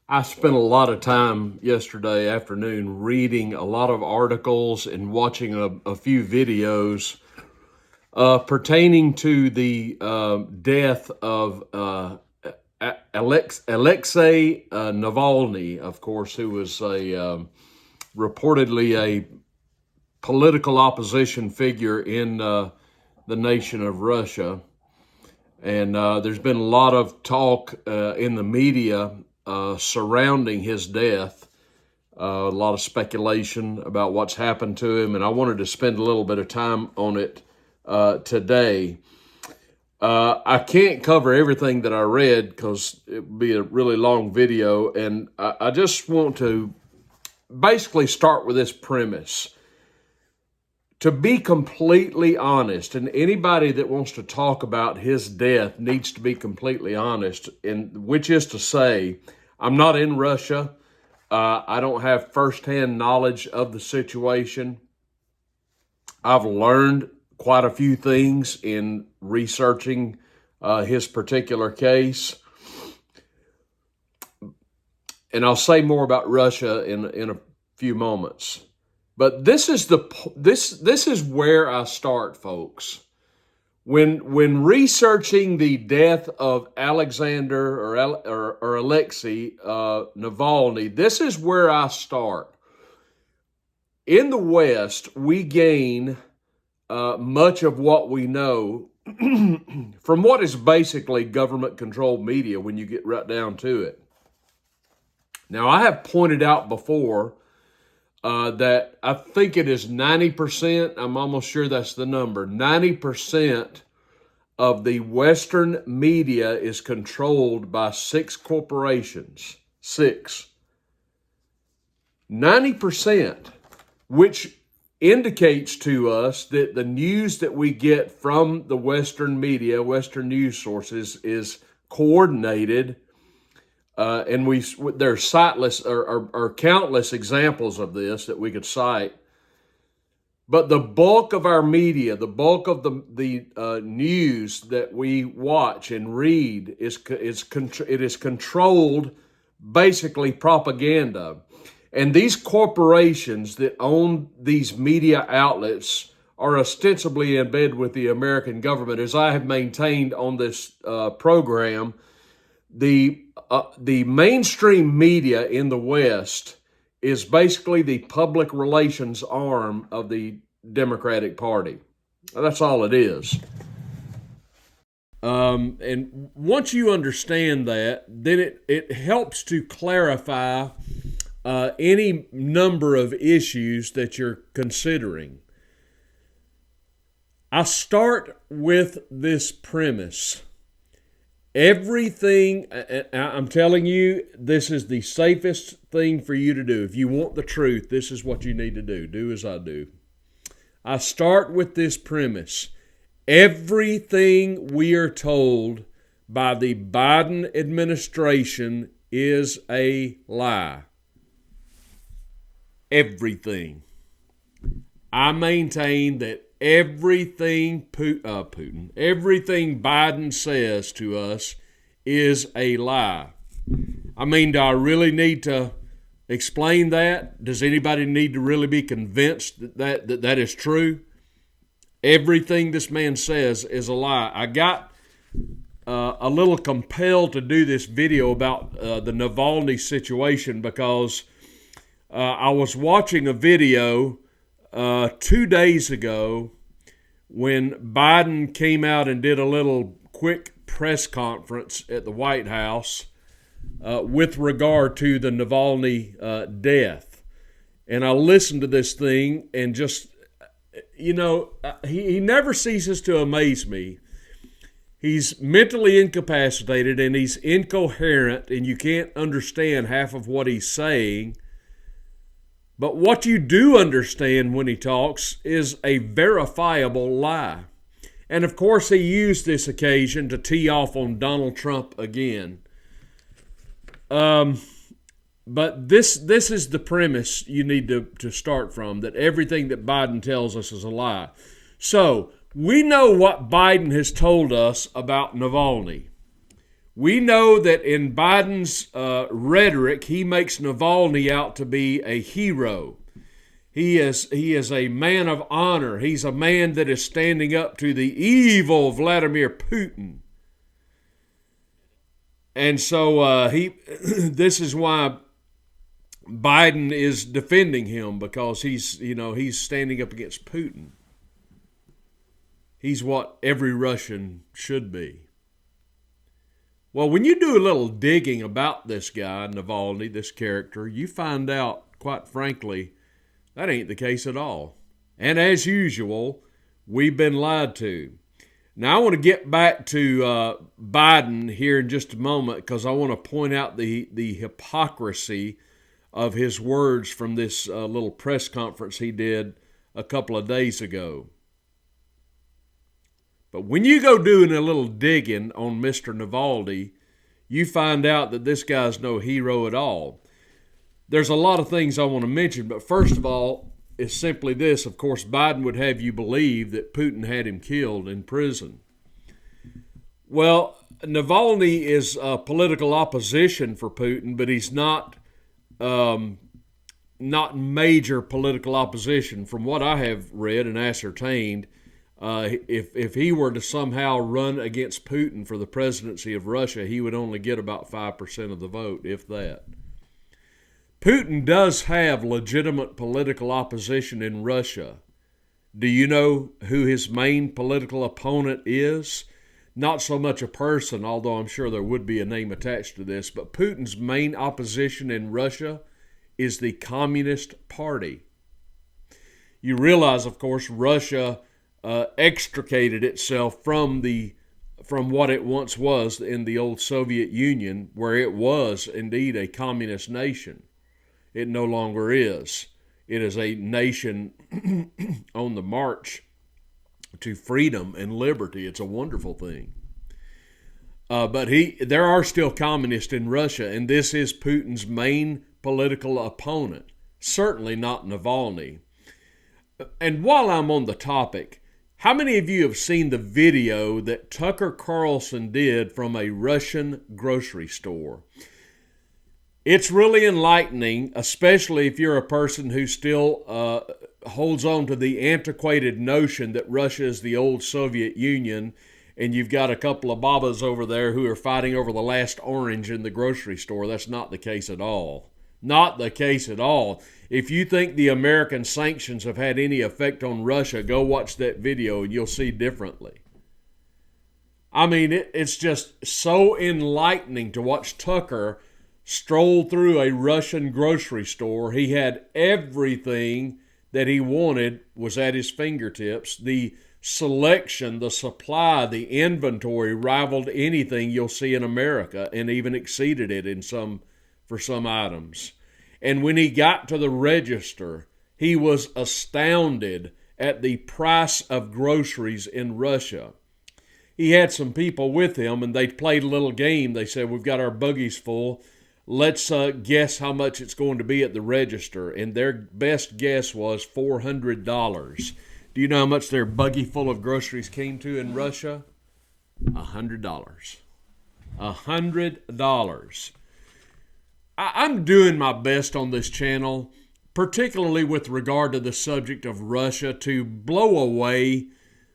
I spent a lot of time yesterday afternoon reading a lot of articles and watching a few videos pertaining to the death of Alexei Navalny, of course, who was reportedly a political opposition figure in the nation of Russia. And there's been a lot of talk in the media surrounding his death, a lot of speculation about what's happened to him, and I wanted to spend a little bit of time on it today. I can't cover everything that I read because it would be a really long video, and I just want to basically start with this premise. To be completely honest, and anybody that wants to talk about his death needs to be completely honest, and which is to say, I'm not in Russia. I don't have firsthand knowledge of the situation. I've learned quite a few things in researching his particular case. And I'll say more about Russia in a few moments. But this is where I start, folks. When researching the death of Alexander or Alexei Navalny, this is where I start. In the West, we gain much of what we know from what is basically government-controlled media when you get right down to it. Now, I have pointed out before that I think it is 90%, I'm almost sure that's the number, 90% of the Western media is controlled by 6 corporations. 6. 90%, which indicates to us that the news that we get from the Western media, Western news sources, is coordinated. And there's countless examples of this that we could cite. But the bulk of our media, the bulk of the news that we watch and read is controlled, basically propaganda. And these corporations that own these media outlets are ostensibly in bed with the American government. As I have maintained on this program, the mainstream media in the West is basically the public relations arm of the Democratic Party. That's all it is. And once you understand that, then it helps to clarify any number of issues that you're considering. I start with this premise. Everything, I'm telling you, this is the safest thing for you to do. If you want the truth, this is what you need to do. Do as I do. I start with this premise. Everything we are told by the Biden administration is a lie. Everything. I maintain that everything everything Biden says to us is a lie. I mean, do I really need to explain that? Does anybody need to really be convinced that is true? Everything this man says is a lie. I got a little compelled to do this video about the Navalny situation because I was watching a video 2 days ago when Biden came out and did a little quick press conference at the White House with regard to the Navalny death. And I listened to this thing and just, he never ceases to amaze me. He's mentally incapacitated and he's incoherent and you can't understand half of what he's saying. But what you do understand when he talks is a verifiable lie. And of course, he used this occasion to tee off on Donald Trump again. But this is the premise you need to start from, that everything that Biden tells us is a lie. So, we know what Biden has told us about Navalny. We know that in Biden's rhetoric, he makes Navalny out to be a hero. He is a man of honor. He's a man that is standing up to the evil Vladimir Putin. And so this is why Biden is defending him, because he's standing up against Putin. He's what every Russian should be. Well, when you do a little digging about this guy, Navalny, this character, you find out, quite frankly, that ain't the case at all. And as usual, we've been lied to. Now, I want to get back to Biden here in just a moment, because I want to point out the hypocrisy of his words from this little press conference he did a couple of days ago. But when you go doing a little digging on Mr. Navalny, you find out that this guy's no hero at all. There's a lot of things I want to mention, but first of all, it's simply this. Of course, Biden would have you believe that Putin had him killed in prison. Well, Navalny is political opposition for Putin, but he's not major political opposition. From what I have read and ascertained, if he were to somehow run against Putin for the presidency of Russia, he would only get about 5% of the vote, if that. Putin does have legitimate political opposition in Russia. Do you know who his main political opponent is? Not so much a person, although I'm sure there would be a name attached to this, but Putin's main opposition in Russia is the Communist Party. You realize, of course, Russia extricated itself from what it once was in the old Soviet Union, where it was indeed a communist nation. It no longer is. It is a nation on the march to freedom and liberty. It's a wonderful thing. But there are still communists in Russia, and this is Putin's main political opponent. Certainly not Navalny. And while I'm on the topic, how many of you have seen the video that Tucker Carlson did from a Russian grocery store? It's really enlightening, especially if you're a person who still holds on to the antiquated notion that Russia is the old Soviet Union, and you've got a couple of babas over there who are fighting over the last orange in the grocery store. That's not the case at all. Not the case at all. If you think the American sanctions have had any effect on Russia, go watch that video and you'll see differently. I mean, it's just so enlightening to watch Tucker stroll through a Russian grocery store. He had everything that he wanted was at his fingertips. The selection, the supply, the inventory rivaled anything you'll see in America, and even exceeded it for some items. And when he got to the register, he was astounded at the price of groceries in Russia. He had some people with him, and they played a little game. They said, "We've got our buggies full. Let's guess how much it's going to be at the register." And their best guess was $400. Do you know how much their buggy full of groceries came to in Russia? $100. $100. I'm doing my best on this channel, particularly with regard to the subject of Russia, to blow away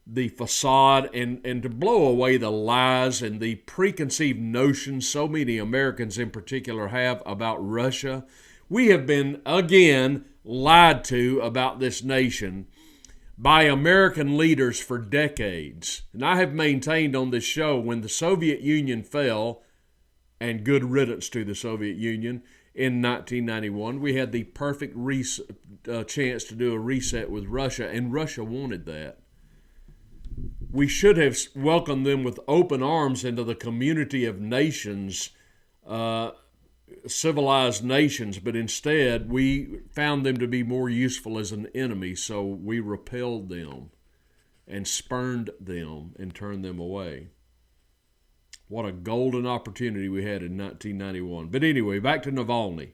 the facade and to blow away the lies and the preconceived notions so many Americans in particular have about Russia. We have been, again, lied to about this nation by American leaders for decades. And I have maintained on this show, when the Soviet Union fell, and good riddance to the Soviet Union, in 1991, we had the perfect chance to do a reset with Russia, and Russia wanted that. We should have welcomed them with open arms into the community of nations, civilized nations, but instead we found them to be more useful as an enemy, so we repelled them and spurned them and turned them away. What a golden opportunity we had in 1991. But anyway, back to Navalny.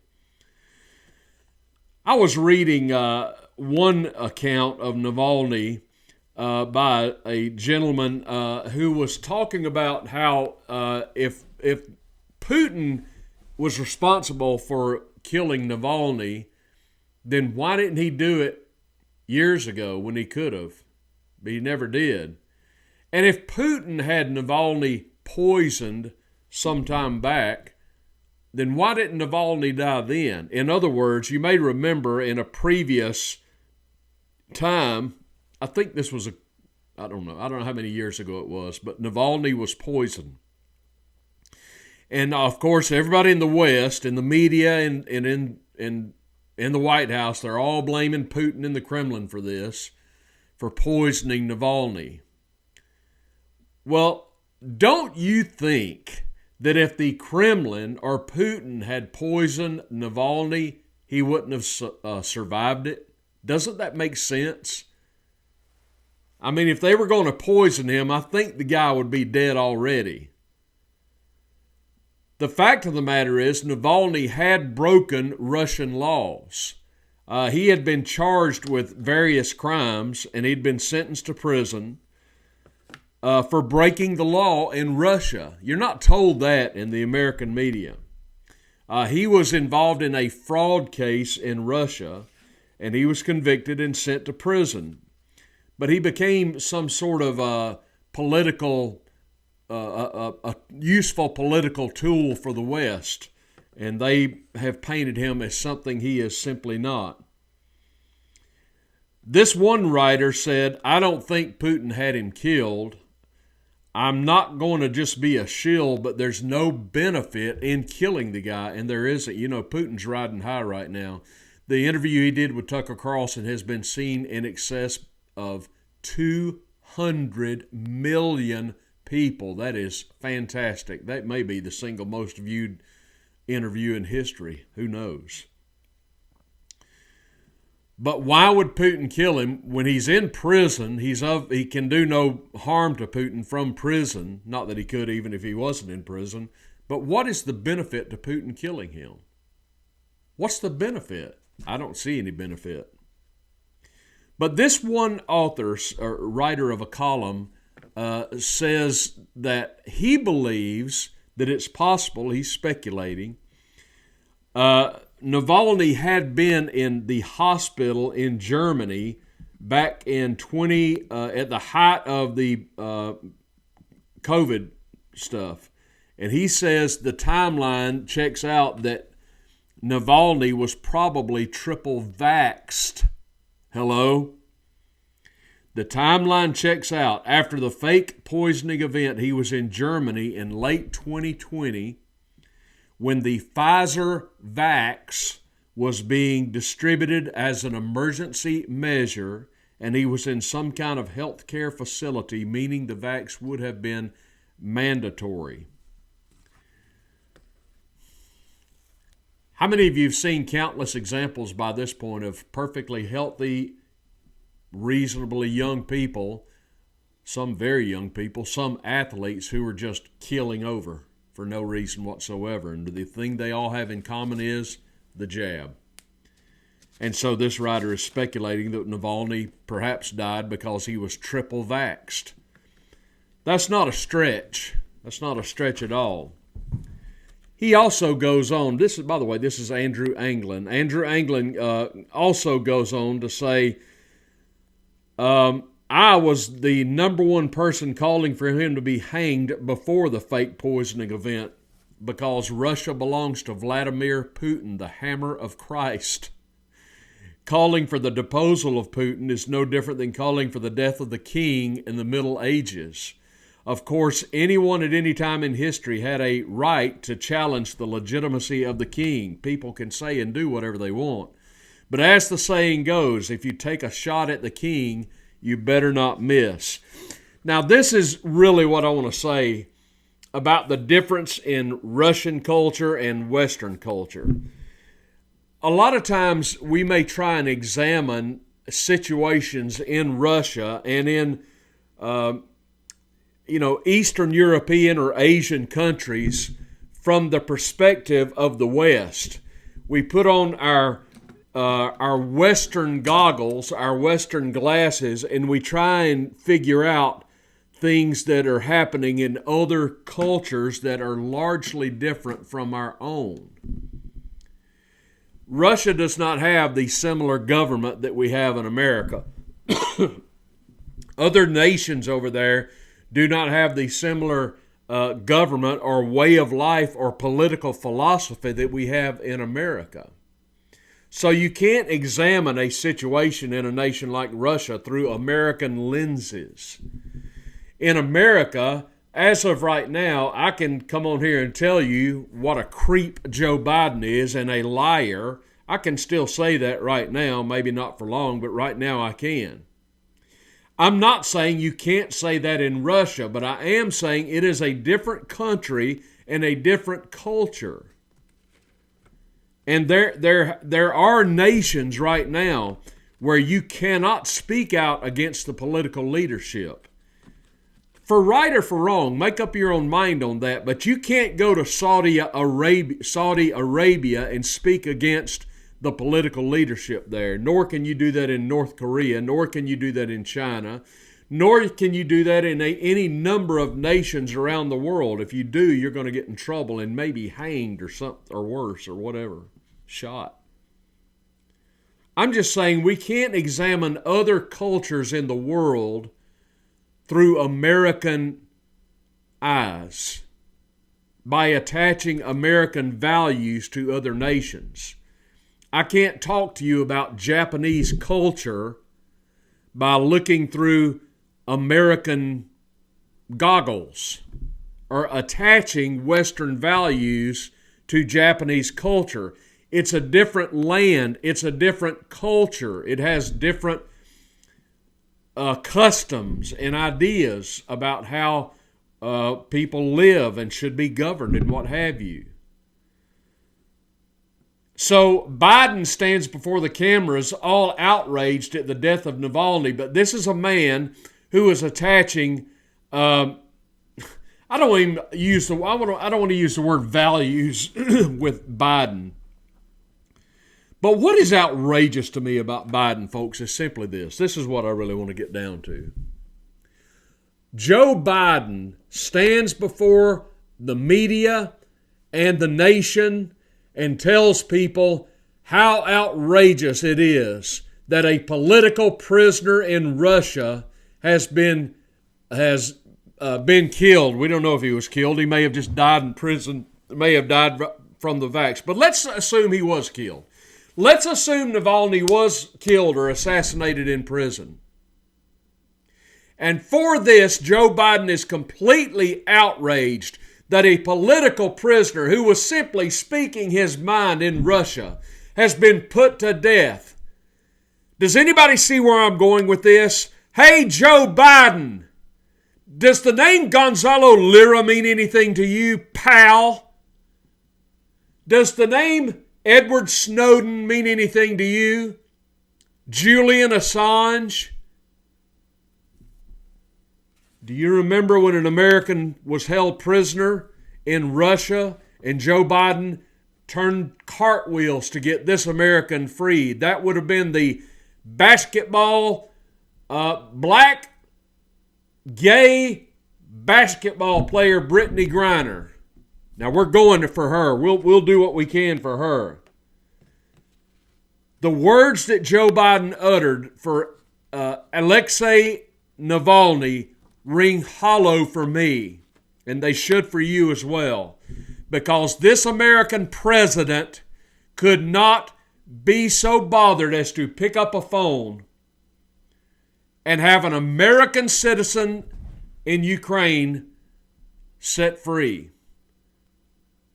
I was reading one account of Navalny by a gentleman who was talking about how if Putin was responsible for killing Navalny, then why didn't he do it years ago when he could have? But he never did. And if Putin had Navalny poisoned some time back, then why didn't Navalny die then? In other words, you may remember in a previous time, I think this was I don't know how many years ago it was, but Navalny was poisoned. And of course, everybody in the West, in the media, and in the White House, they're all blaming Putin and the Kremlin for this, for poisoning Navalny. Well, don't you think that if the Kremlin or Putin had poisoned Navalny, he wouldn't have survived it? Doesn't that make sense? I mean, if they were going to poison him, I think the guy would be dead already. The fact of the matter is, Navalny had broken Russian laws. He had been charged with various crimes, and he'd been sentenced to prison for breaking the law in Russia. You're not told that in the American media. He was involved in a fraud case in Russia, and he was convicted and sent to prison. But he became some sort of a useful political tool for the West, and they have painted him as something he is simply not. This one writer said, "I don't think Putin had him killed. I'm not going to just be a shill, but there's no benefit in killing the guy," and there isn't. You know, Putin's riding high right now. The interview he did with Tucker Carlson has been seen in excess of 200 million people. That is fantastic. That may be the single most viewed interview in history. Who knows? But why would Putin kill him when he's in prison? He can do no harm to Putin from prison. Not that he could even if he wasn't in prison. But what is the benefit to Putin killing him? What's the benefit? I don't see any benefit. But this one author or writer of a column says that he believes that it's possible, he's speculating, Navalny had been in the hospital in Germany back in at the height of the COVID stuff. And he says the timeline checks out that Navalny was probably triple vaxxed. Hello? The timeline checks out. After the fake poisoning event, he was in Germany in late 2020 when the Pfizer vax was being distributed as an emergency measure, and he was in some kind of healthcare facility, meaning the vax would have been mandatory. How many of you have seen countless examples by this point of perfectly healthy, reasonably young people, some very young people, some athletes who are just keeling over for no reason whatsoever? And the thing they all have in common is the jab. And so this writer is speculating that Navalny perhaps died because he was triple vaxxed. That's not a stretch. That's not a stretch at all. He also goes on, this is Andrew Anglin. Andrew Anglin also goes on to say, I was the number one person calling for him to be hanged before the fake poisoning event because Russia belongs to Vladimir Putin, the hammer of Christ. Calling for the deposal of Putin is no different than calling for the death of the king in the Middle Ages. Of course, anyone at any time in history had a right to challenge the legitimacy of the king. People can say and do whatever they want. But as the saying goes, if you take a shot at the king, you better not miss. Now, this is really what I want to say about the difference in Russian culture and Western culture. A lot of times we may try and examine situations in Russia and in Eastern European or Asian countries from the perspective of the West. We put on our our Western goggles, our Western glasses, and we try and figure out things that are happening in other cultures that are largely different from our own. Russia does not have the similar government that we have in America. Other nations over there do not have the similar government or way of life or political philosophy that we have in America. So you can't examine a situation in a nation like Russia through American lenses. In America, as of right now, I can come on here and tell you what a creep Joe Biden is and a liar. I can still say that right now, maybe not for long, but right now I can. I'm not saying you can't say that in Russia, but I am saying it is a different country and a different culture. And there are nations right now where you cannot speak out against the political leadership. For right or for wrong, make up your own mind on that, but you can't go to Saudi Arabia and speak against the political leadership there, nor can you do that in North Korea, nor can you do that in China, nor can you do that in any number of nations around the world. If you do, you're going to get in trouble and maybe hanged or something, or worse, or whatever, shot. I'm just saying we can't examine other cultures in the world through American eyes by attaching American values to other nations. I can't talk to you about Japanese culture by looking through American goggles or attaching Western values to Japanese culture. It's a different land. It's a different culture. It has different customs and ideas about how people live and should be governed and what have you. So Biden stands before the cameras all outraged at the death of Navalny, but this is a man who is attaching I don't want to use the word values with Biden. But what is outrageous to me about Biden, folks, is simply this. This is what I really want to get down to. Joe Biden stands before the media and the nation and tells people how outrageous it is that a political prisoner in Russia has been killed. We don't know if he was killed. He may have just died in prison, may have died from the vax. But let's assume he was killed. Let's assume Navalny was killed or assassinated in prison. And for this, Joe Biden is completely outraged that a political prisoner who was simply speaking his mind in Russia has been put to death. Does anybody see where I'm going with this? Hey, Joe Biden, does the name Gonzalo Lira mean anything to you, pal? Does the name Edward Snowden mean anything to you? Julian Assange? Do you remember when an American was held prisoner in Russia and Joe Biden turned cartwheels to get this American freed? That would have been the black gay basketball player Brittany Griner. Now we're going for her. We'll do what we can for her. The words that Joe Biden uttered for Alexei Navalny ring hollow for me, and they should for you as well, because this American president could not be so bothered as to pick up a phone and have an American citizen in Ukraine set free.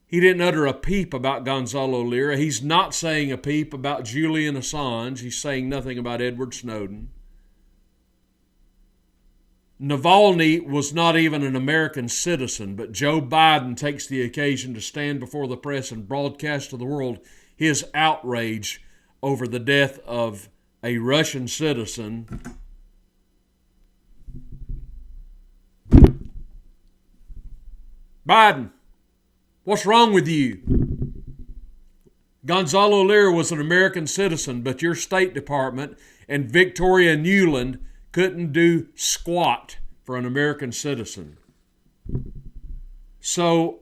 He didn't utter a peep about Gonzalo Lira. He's not saying a peep about Julian Assange. He's saying nothing about Edward Snowden. Navalny was not even an American citizen, but Joe Biden takes the occasion to stand before the press and broadcast to the world his outrage over the death of a Russian citizen. Biden, what's wrong with you? Gonzalo Lira was an American citizen, but your State Department and Victoria Nuland couldn't do squat for an American citizen. So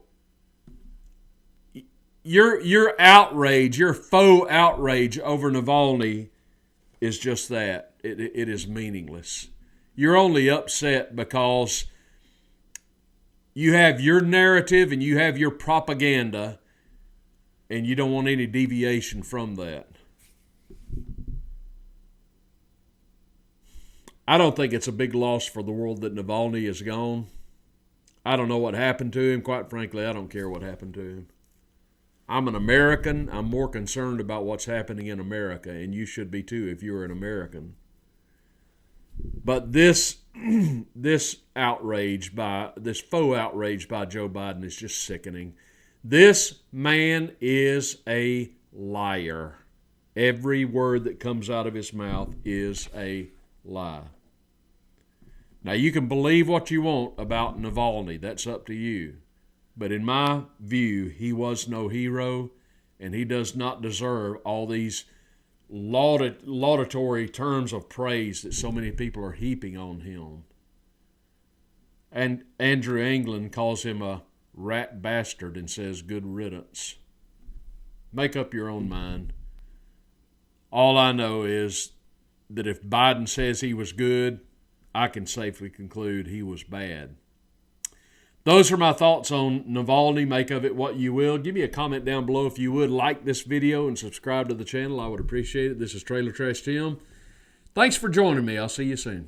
your outrage, your faux outrage over Navalny is just that. It is meaningless. You're only upset because you have your narrative and you have your propaganda, and you don't want any deviation from that. I don't think it's a big loss for the world that Navalny is gone. I don't know what happened to him. Quite frankly, I don't care what happened to him. I'm an American. I'm more concerned about what's happening in America, and you should be too if you're an American. But this outrage this faux outrage by Joe Biden is just sickening. This man is a liar. Every word that comes out of his mouth is a lie. Now, you can believe what you want about Navalny. That's up to you. But in my view, he was no hero, and he does not deserve all these laudatory terms of praise that so many people are heaping on him. And Andrew England calls him a rat bastard and says good riddance. Make up your own mind. All I know is that if Biden says he was good, I can safely conclude he was bad. Those are my thoughts on Navalny. Make of it what you will. Give me a comment down below if you would. Like this video and subscribe to the channel. I would appreciate it. This is Trailer Trash Tim. Thanks for joining me. I'll see you soon.